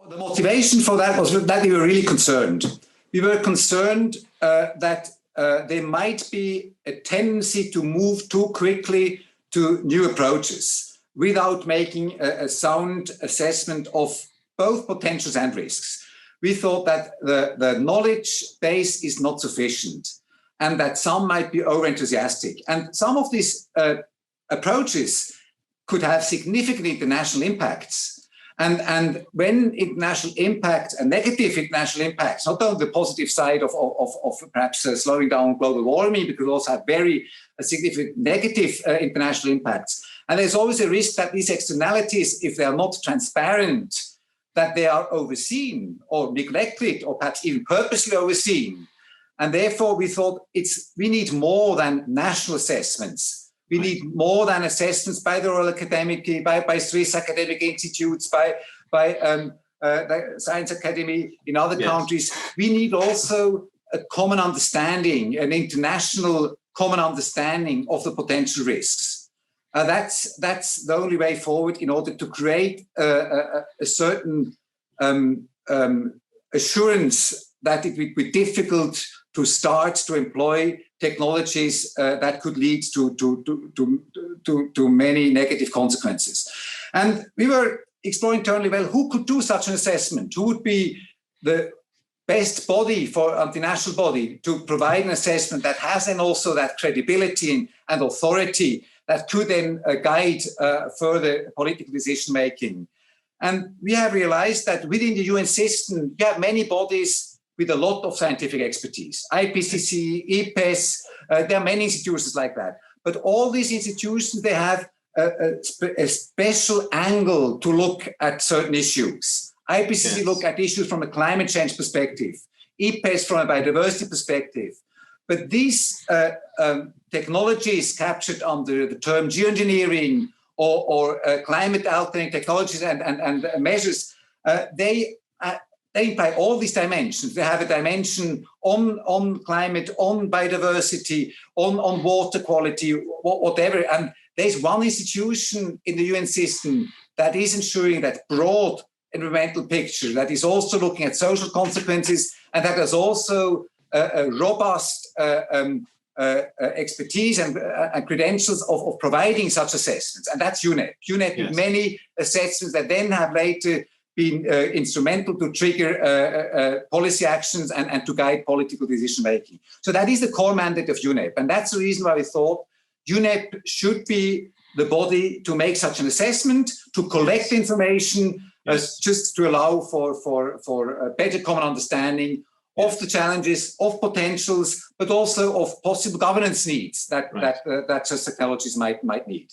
The motivation for that was that we were really concerned. We were concerned that there might be a tendency to move too quickly to new approaches without making a sound assessment of both potentials and risks. We thought that the knowledge base is not sufficient and that some might be over-enthusiastic. And some of these approaches could have significant international impacts. And when international impacts and negative international impacts, not only the positive side of perhaps slowing down global warming, because also have very significant negative international impacts. And there's always a risk that these externalities, if they are not transparent, that they are overseen or neglected or perhaps even purposely overseen. And therefore we thought we need more than national assessments. We need more than assessments by the Royal Academy, by Swiss academic institutes, by the Science Academy in other countries. We need also a common understanding, an international common understanding of the potential risks. That's the only way forward in order to create a certain assurance that it would be difficult to start to employ technologies that could lead to many negative consequences. And we were exploring internally, well, who could do such an assessment? Who would be the best body for the national body to provide an assessment that has then also that credibility and authority that could then guide further political decision making? And we have realized that within the UN system, you have many bodies with a lot of scientific expertise, IPCC, EPES, there are many institutions like that. But all these institutions, they have a special angle to look at certain issues. IPCC look at issues from a climate change perspective, EPES from a biodiversity perspective. But these technologies captured under the term geoengineering or climate altering technologies and measures, they imply all these dimensions. They have a dimension on climate, on biodiversity, on water quality, whatever. And there's one institution in the UN system that is ensuring that broad environmental picture, that is also looking at social consequences, and that has also a robust expertise and credentials of providing such assessments. And that's UNEP. UNEP did many assessments that then have later been instrumental to trigger policy actions and to guide political decision making. So that is the core mandate of UNEP. And that's the reason why we thought UNEP should be the body to make such an assessment, to collect information, just to allow for a better common understanding of the challenges, of potentials, but also of possible governance needs that such technologies might need.